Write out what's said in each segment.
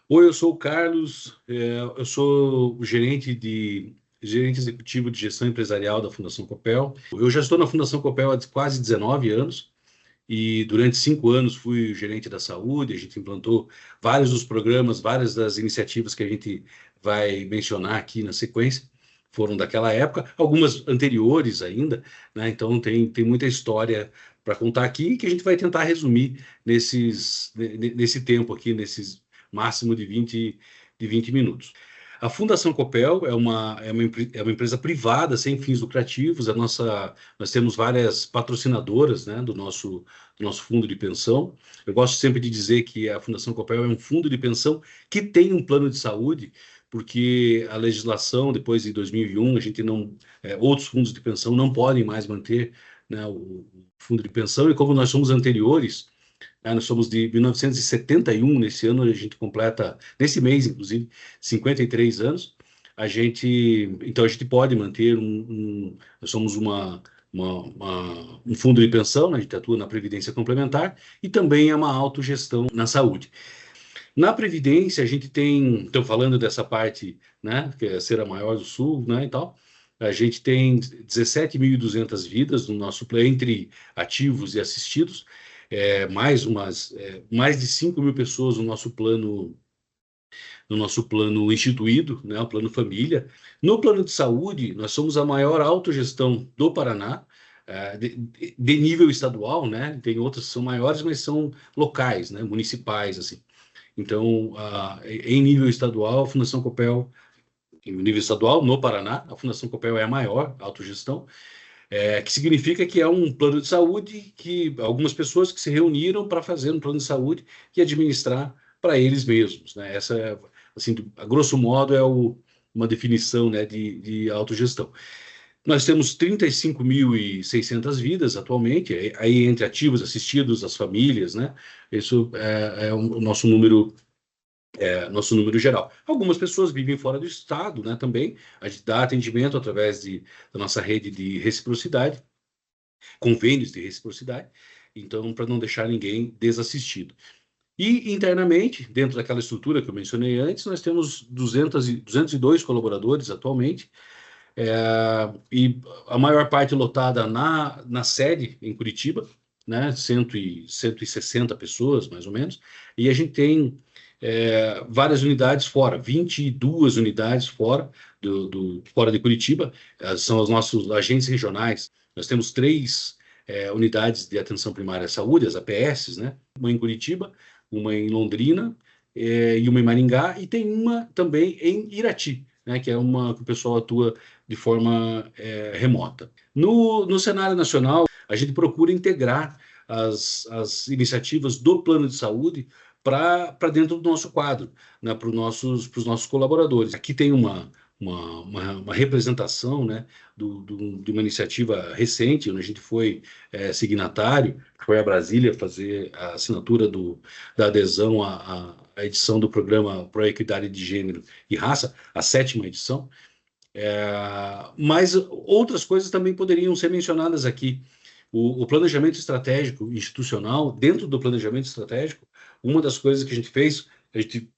Oi, eu sou o Carlos, eu sou o gerente executivo de gestão empresarial da Fundação Copel. Eu já estou na Fundação Copel há quase 19 anos e durante 5 anos fui gerente da saúde. A gente implantou vários dos programas, várias das iniciativas que a gente vai mencionar aqui na sequência foram daquela época, algumas anteriores ainda, né? Então tem muita história para contar aqui que a gente vai tentar resumir nesse tempo aqui, nesses máximo de vinte minutos. A Fundação Copel é uma empresa privada sem fins lucrativos. Nós temos várias patrocinadoras, né, do nosso fundo de pensão. Eu gosto sempre de dizer que a Fundação Copel é um fundo de pensão que tem um plano de saúde, porque a legislação, depois de 2001, a gente não, outros fundos de pensão não podem mais manter, né, o fundo de pensão, e como nós somos anteriores, nós somos de 1971. Nesse ano a gente completa, nesse mês, inclusive, 53 anos. Então a gente pode manter nós somos um fundo de pensão, né? A gente atua na Previdência Complementar e também é uma autogestão na saúde. Na Previdência, a gente tem, estou falando dessa parte, né, que é ser a maior do Sul, né, e tal. A gente tem 17.200 vidas no nosso plano, entre ativos e assistidos, mais de 5 mil pessoas no nosso plano instituído, né, o plano família. No plano de saúde, nós somos a maior autogestão do Paraná, de nível estadual, né? Tem outras que são maiores, mas são locais, né, municipais, assim. Então, em nível estadual, a Fundação Copel, em nível estadual, no Paraná, a Fundação Copel é a maior autogestão, que significa que é um plano de saúde que algumas pessoas que se reuniram para fazer um plano de saúde e administrar para eles mesmos, né? Essa, assim, a grosso modo, uma definição, né, de autogestão. Nós temos 35.600 vidas atualmente, aí entre ativos, assistidos, as famílias, né? Isso é o nosso número geral. Algumas pessoas vivem fora do estado, né, também. A gente dá atendimento através da nossa rede de reciprocidade, convênios de reciprocidade, então, para não deixar ninguém desassistido. E internamente, dentro daquela estrutura que eu mencionei antes, nós temos 202 colaboradores atualmente, e a maior parte lotada na sede, em Curitiba, né, 160 pessoas, mais ou menos, e a gente tem várias unidades fora, 22 unidades fora de Curitiba. São os nossos agentes regionais. Nós temos três unidades de atenção primária à saúde, as APS, né? Uma em Curitiba, uma em Londrina, e uma em Maringá, e tem uma também em Irati, né? Que é uma que o pessoal atua de forma remota. No cenário nacional, a gente procura integrar as iniciativas do plano de saúde para dentro do nosso quadro, né, para os nossos colaboradores. Aqui tem uma representação, né, de uma iniciativa recente, onde a gente foi signatário, foi a Brasília fazer a assinatura da adesão à edição do programa Pro Equidade de Gênero e Raça, a 7ª edição. Mas outras coisas também poderiam ser mencionadas aqui. O planejamento estratégico institucional, dentro do planejamento estratégico, uma das coisas que a gente fez, a gente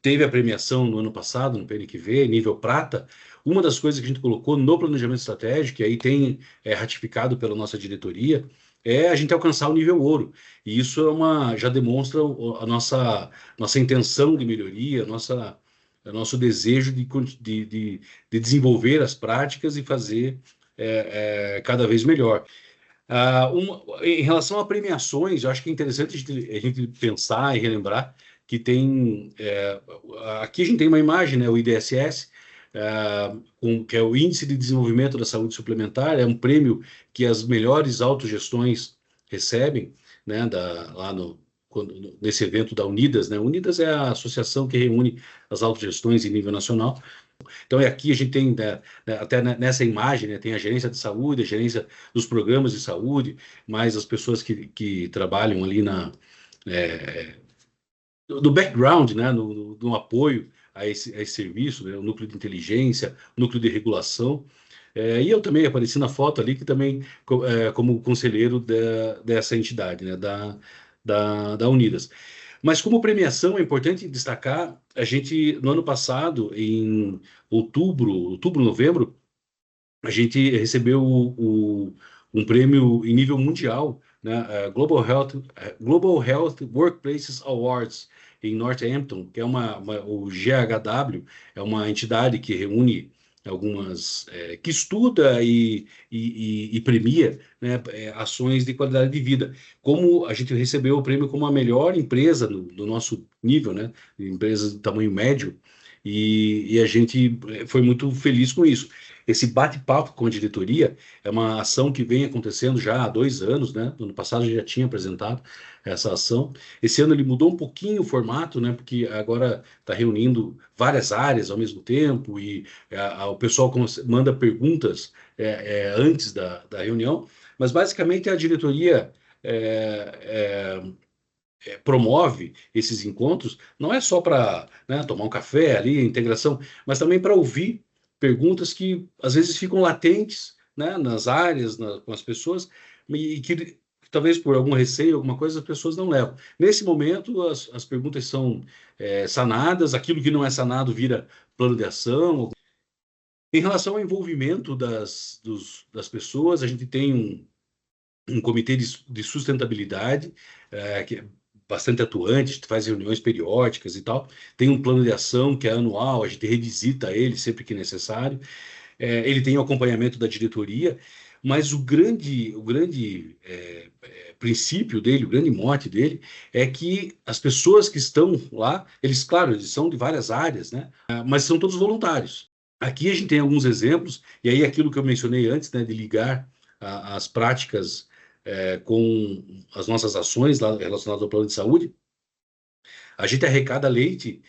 teve a premiação no ano passado, no PNQV, nível prata. Uma das coisas que a gente colocou no planejamento estratégico, e aí tem ratificado pela nossa diretoria, é a gente alcançar o nível ouro. E isso já demonstra a nossa intenção de melhoria, o nosso desejo de desenvolver as práticas e fazer cada vez melhor. Em relação a premiações, eu acho que é interessante a gente pensar e relembrar que aqui a gente tem uma imagem, né, o IDSS, que é o Índice de Desenvolvimento da Saúde Suplementar. É um prêmio que as melhores autogestões recebem, né, nesse evento da Unidas, né? Unidas é a associação que reúne as autogestões em nível nacional. Então, aqui a gente tem, até nessa imagem, né, tem a gerência de saúde, a gerência dos programas de saúde, mais as pessoas que trabalham ali do background, né, no apoio a esse serviço, né, o núcleo de inteligência, o núcleo de regulação. E eu também apareci na foto ali, que também como conselheiro dessa entidade, né, da Unidas. Mas como premiação, é importante destacar, a gente, no ano passado, em outubro, novembro, a gente recebeu um prêmio em nível mundial, né? Global Health Workplaces Awards em Northampton, que é o GHW, é uma entidade que reúne que estuda e premia, né, ações de qualidade de vida. Como a gente recebeu o prêmio como a melhor empresa do nosso nível, né, empresa de tamanho médio, e a gente foi muito feliz com isso. Esse bate-papo com a diretoria é uma ação que vem acontecendo já há 2 anos, né? No ano passado a gente já tinha apresentado essa ação. Esse ano ele mudou um pouquinho o formato, né? Porque agora está reunindo várias áreas ao mesmo tempo e o pessoal manda perguntas antes da reunião, mas basicamente a diretoria promove esses encontros, não é só para, né, tomar um café ali, integração, mas também para ouvir perguntas que às vezes ficam latentes, né, nas áreas, com as pessoas, e que talvez por algum receio, alguma coisa, as pessoas não levam. Nesse momento, as perguntas são sanadas, aquilo que não é sanado vira plano de ação. Em relação ao envolvimento das pessoas, a gente tem um comitê de sustentabilidade, que é bastante atuante, a gente faz reuniões periódicas e tal. Tem um plano de ação que é anual, a gente revisita ele sempre que necessário. Ele tem o acompanhamento da diretoria, mas o grande princípio dele, o grande mote dele, é que as pessoas que estão lá, eles, claro, eles são de várias áreas, né? Mas são todos voluntários. Aqui a gente tem alguns exemplos, e aí aquilo que eu mencionei antes, né, de ligar as práticas com as nossas ações lá relacionadas ao plano de saúde, a gente arrecada leite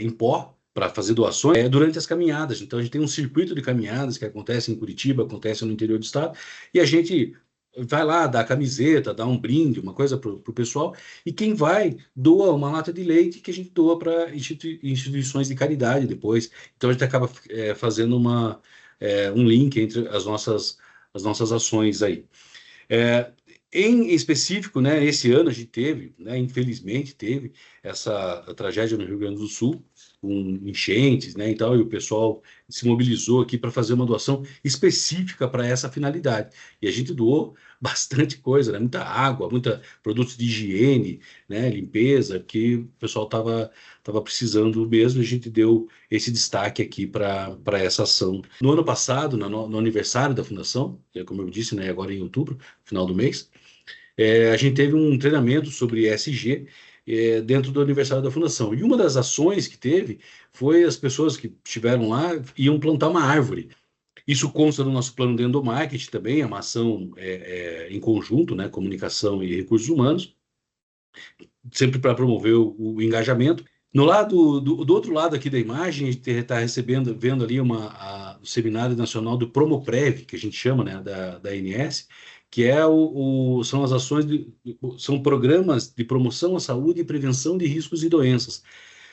em pó para fazer doações durante as caminhadas. Então a gente tem um circuito de caminhadas que acontece em Curitiba, acontece no interior do estado, e a gente vai lá, dá camiseta, dá um brinde, uma coisa para o pessoal, e quem vai doa uma lata de leite que a gente doa para instituições de caridade depois. Então a gente acaba fazendo um link entre as nossas ações aí. É, em específico, né, esse ano a gente teve, né, infelizmente teve essa tragédia no Rio Grande do Sul, com enchentes, né, e tal, e o pessoal se mobilizou aqui para fazer uma doação específica para essa finalidade. E a gente doou bastante coisa, né, muita água, muita produtos de higiene, né, limpeza, que o pessoal tava precisando mesmo, e a gente deu esse destaque aqui para essa ação. No ano passado, no aniversário da fundação, como eu disse, né, agora em outubro, final do mês, a gente teve um treinamento sobre ESG dentro do aniversário da fundação. E uma das ações que teve foi as pessoas que estiveram lá iam plantar uma árvore. Isso consta no nosso plano de endomarketing também, é uma ação em conjunto, né, comunicação e recursos humanos, sempre para promover o engajamento. No lado do outro lado aqui da imagem, a gente está vendo ali o Seminário Nacional do Promoprev, que a gente chama, né, da ANS, que são as ações, são programas de promoção à saúde e prevenção de riscos e doenças.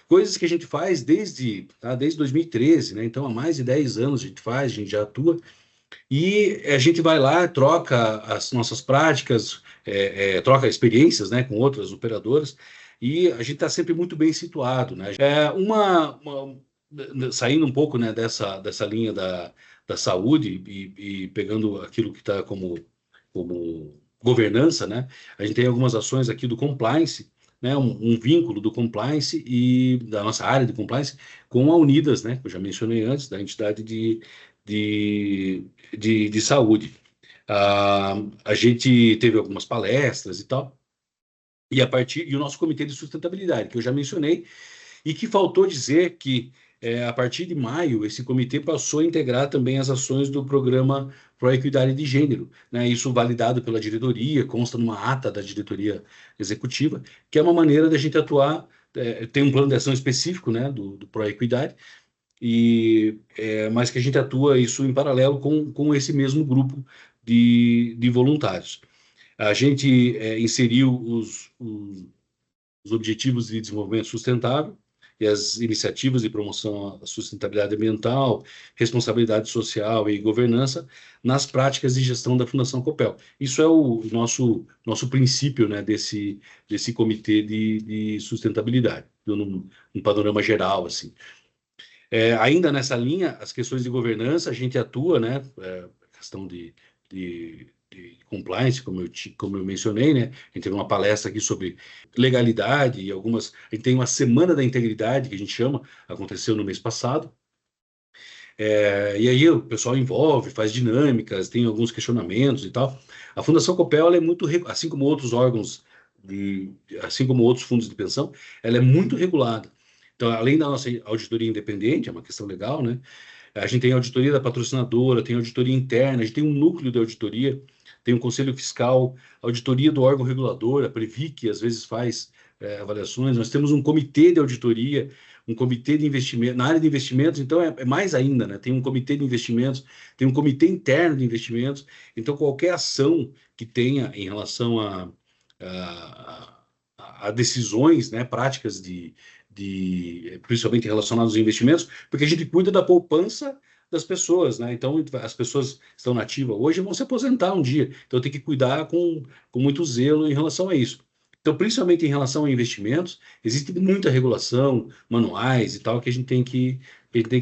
Coisas que a gente faz desde 2013, né? Então, há mais de 10 anos a gente faz, a gente já atua, e a gente vai lá, troca as nossas práticas, troca experiências, né, com outras operadoras, e a gente está sempre muito bem situado, né? Saindo um pouco, né, dessa linha da saúde e pegando aquilo que está como governança, né? A gente tem algumas ações aqui do compliance, né? Um vínculo do compliance e da nossa área de compliance com a Unidas, né? Que eu já mencionei antes, da entidade de, de saúde. A gente teve algumas palestras e tal, e o nosso comitê de sustentabilidade, que eu já mencionei, e que faltou dizer que, a partir de maio, esse comitê passou a integrar também as ações do programa Proequidade de Gênero, né? Isso validado pela diretoria, consta numa ata da diretoria executiva, que é uma maneira da gente atuar, tem um plano de ação específico, né, do Proequidade, mas que a gente atua isso em paralelo com esse mesmo grupo de voluntários. A gente inseriu os Objetivos de Desenvolvimento Sustentável, e as iniciativas de promoção à sustentabilidade ambiental, responsabilidade social e governança nas práticas de gestão da Fundação Copel. Isso é o nosso princípio, né, desse comitê de sustentabilidade, num panorama geral, assim. Ainda nessa linha, as questões de governança, a gente atua, né, questão de compliance, como eu mencionei, né? A gente teve uma palestra aqui sobre legalidade e a gente tem uma Semana da Integridade, que a gente chama, aconteceu no mês passado. E aí o pessoal envolve, faz dinâmicas, tem alguns questionamentos e tal. A Fundação Copel, ela é muito, assim como outros órgãos, assim como outros fundos de pensão, ela é muito regulada. Então, além da nossa auditoria independente, é uma questão legal, né? A gente tem auditoria da patrocinadora, tem auditoria interna, a gente tem um núcleo de auditoria, tem um conselho fiscal, auditoria do órgão regulador, a Previc, às vezes faz avaliações. Nós temos um comitê de auditoria, um comitê de investimento, na área de investimentos, então é mais ainda, né? Tem um comitê de investimentos, tem um comitê interno de investimentos, então qualquer ação que tenha em relação a decisões, né, práticas principalmente relacionadas aos investimentos, porque a gente cuida da poupança das pessoas, né? Então, as pessoas estão nativas hoje vão se aposentar um dia, então tem que cuidar com muito zelo em relação a isso. Então, principalmente em relação a investimentos, existe muita regulação, manuais e tal, que a gente tem que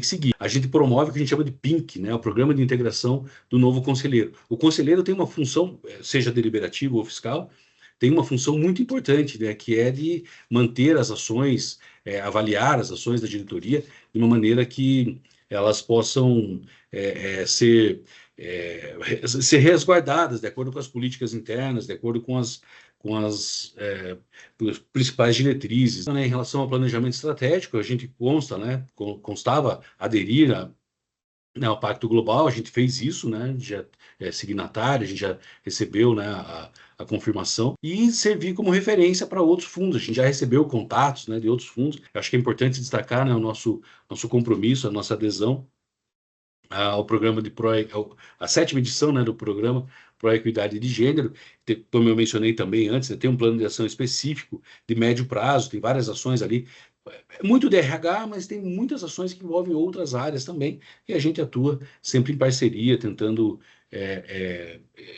seguir. A gente promove o que a gente chama de PINC, né? O Programa de Integração do Novo Conselheiro. O conselheiro tem uma função, seja deliberativa ou fiscal, tem uma função muito importante, né? Que é de manter as ações, avaliar as ações da diretoria de uma maneira que elas possam ser resguardadas de acordo com as políticas internas, de acordo com as principais diretrizes. Né, em relação ao planejamento estratégico, a gente constava aderir ao Pacto Global, a gente fez isso, né, a gente já é signatário, a gente já recebeu, né, a confirmação, e servir como referência para outros fundos. A gente já recebeu contatos, né, de outros fundos. Eu acho que é importante destacar, né, o nosso compromisso, a nossa adesão ao programa a 7ª edição, né, do programa Proequidade de Gênero, como eu mencionei também antes, né, tem um plano de ação específico de médio prazo, tem várias ações ali, muito de RH, mas tem muitas ações que envolvem outras áreas também, e a gente atua sempre em parceria, tentando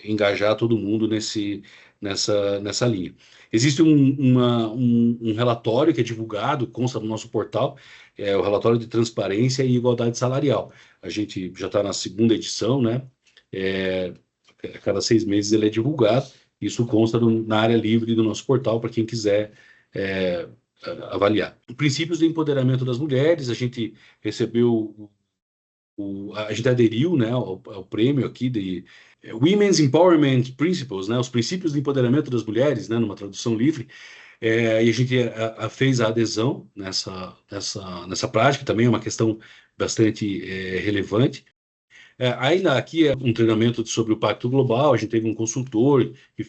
engajar todo mundo nessa linha. Existe um relatório que é divulgado, consta no nosso portal, o relatório de transparência e igualdade salarial. A gente já está na 2ª edição, né? A cada 6 meses ele é divulgado. Isso consta na área livre do nosso portal para quem quiser avaliar. Princípios de empoderamento das mulheres, a gente recebeu, a gente aderiu, né, ao prêmio aqui de Women's Empowerment Principles, né, os princípios de empoderamento das mulheres, né, numa tradução livre. E a gente fez a adesão nessa prática, também é uma questão bastante relevante. Ainda aqui é um treinamento sobre o Pacto Global, a gente teve um consultor que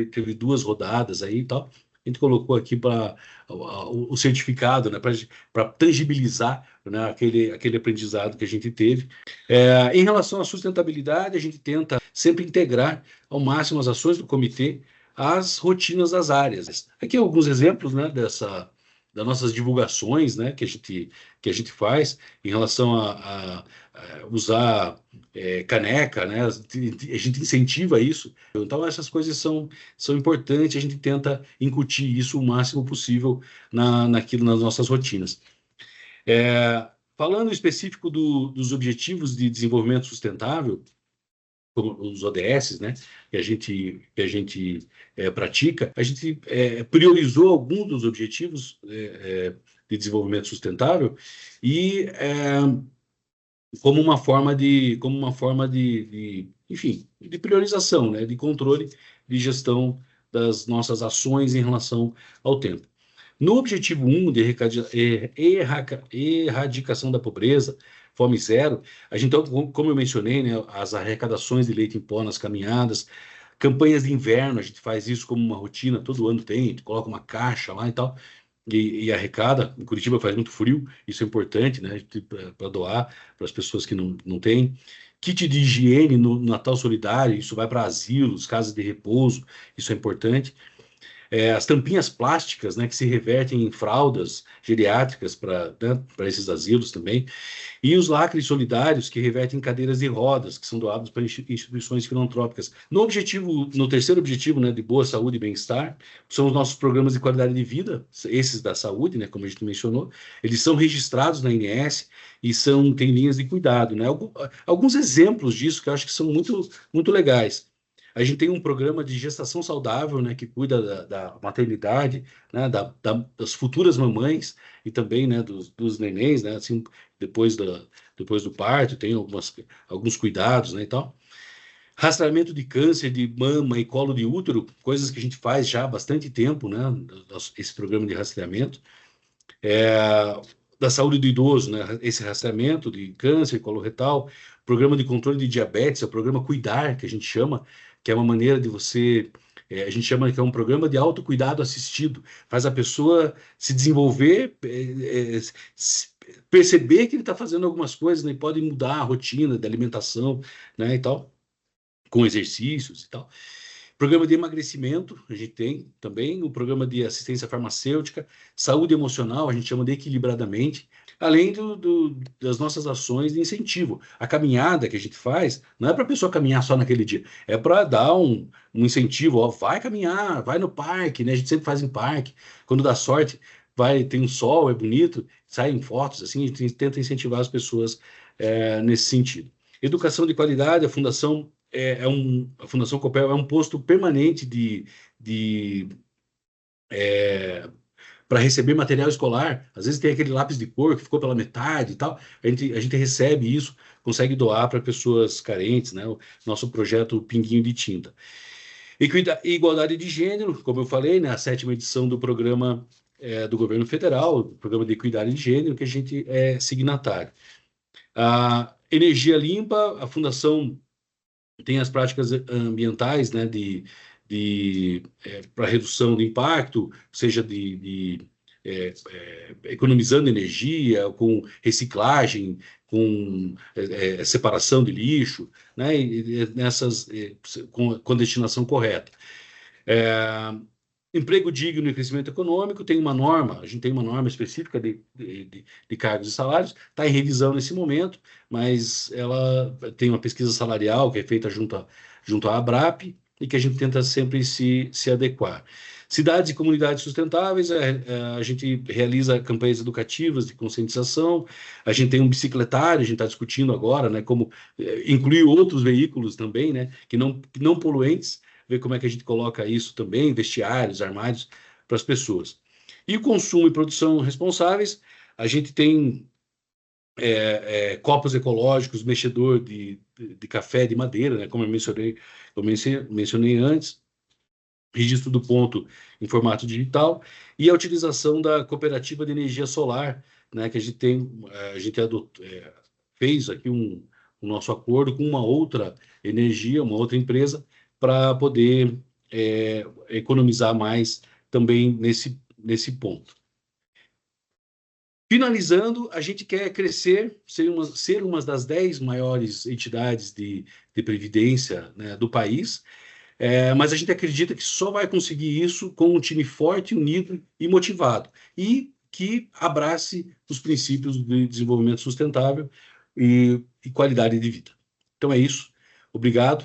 teve 2 rodadas aí e tal. A gente colocou aqui para o certificado, né, para tangibilizar, né, aquele aprendizado que a gente teve. Em relação à sustentabilidade, a gente tenta sempre integrar ao máximo as ações do comitê às rotinas das áreas. Aqui alguns exemplos, né, das nossas divulgações, né, que a gente faz em relação a usar caneca, né, a gente incentiva isso. Então essas coisas são importantes, a gente tenta incutir isso o máximo possível nas nossas rotinas. Falando em específico dos Objetivos de Desenvolvimento Sustentável, como os ODS, né, que a gente pratica, a gente priorizou alguns dos objetivos de desenvolvimento sustentável e como uma forma enfim, de priorização, né, de controle, de gestão das nossas ações em relação ao tempo. No objetivo 1 de erradicação da pobreza, fome zero, a gente, então, como eu mencionei, né, as arrecadações de leite em pó nas caminhadas, campanhas de inverno, a gente faz isso como uma rotina, todo ano tem, a gente coloca uma caixa lá e tal, e arrecada. Em Curitiba faz muito frio, isso é importante, né, para doar para as pessoas que não têm. Kit de higiene no Natal Solidário, isso vai para asilos, casas de repouso, isso é importante. as tampinhas plásticas, né, que se revertem em fraldas geriátricas para, né, para esses asilos também, e os lacres solidários que revertem em cadeiras de rodas, que são doados para instituições filantrópicas. No terceiro objetivo, né, de boa saúde e bem-estar, são os nossos programas de qualidade de vida, esses da saúde, né, como a gente mencionou, eles são registrados na INS e têm linhas de cuidado, né? Alguns exemplos disso que eu acho que são muito, muito legais. A gente tem um programa de gestação saudável, né, que cuida da maternidade, né, das futuras mamães e também, né, dos nenéns, né, assim, depois, depois do parto, tem alguns cuidados, né, e tal. Rastreamento de câncer de mama e colo de útero, coisas que a gente faz já há bastante tempo, né, esse programa de rastreamento. Da saúde do idoso, né, esse rastreamento de câncer coloretal, programa de controle de diabetes, é o programa Cuidar, que a gente chama, que é uma maneira de você, a gente chama que é um programa de autocuidado assistido, faz a pessoa se desenvolver, perceber que ele está fazendo algumas coisas, né, e pode mudar a rotina de alimentação, né, e tal, com exercícios e tal. Programa de emagrecimento, a gente tem também, o programa de assistência farmacêutica, saúde emocional, a gente chama de equilibradamente, além das nossas ações de incentivo. A caminhada que a gente faz não é para a pessoa caminhar só naquele dia, é para dar um incentivo, ó, vai caminhar, vai no parque, né? A gente sempre faz em parque, quando dá sorte, tem um sol, é bonito, saem fotos, assim, a gente tenta incentivar as pessoas nesse sentido. Educação de qualidade, a Fundação Copel é um posto permanente de para receber material escolar. Às vezes tem aquele lápis de cor que ficou pela metade e tal. A gente recebe isso, consegue doar para pessoas carentes, né? O nosso projeto Pinguinho de Tinta. Igualdade de gênero, como eu falei, né? A 7ª edição do programa do governo federal, o programa de equidade de gênero, que a gente é signatário. A energia limpa, a Fundação tem as práticas ambientais, né, para redução do impacto, seja economizando energia, com reciclagem, com separação de lixo, né, com destinação correta. Emprego digno e crescimento econômico, a gente tem uma norma específica de cargos e salários, está em revisão nesse momento, mas ela tem uma pesquisa salarial que é feita junto à ABRAP e que a gente tenta sempre se adequar. Cidades e comunidades sustentáveis, a gente realiza campanhas educativas de conscientização, a gente tem um bicicletário, a gente está discutindo agora, né, como incluir outros veículos também, né, que não poluentes, ver como é que a gente coloca isso também, vestiários, armários, para as pessoas. E o consumo e produção responsáveis, a gente tem copos ecológicos, mexedor de café de madeira, né, como eu mencionei antes, registro do ponto em formato digital, e a utilização da cooperativa de energia solar, né, que fez aqui o nosso acordo com uma outra empresa, para poder economizar mais também nesse ponto. Finalizando, a gente quer crescer, ser uma das 10 maiores entidades de previdência, né, do país, mas a gente acredita que só vai conseguir isso com um time forte, unido e motivado, e que abrace os princípios de desenvolvimento sustentável e qualidade de vida. Então é isso. Obrigado.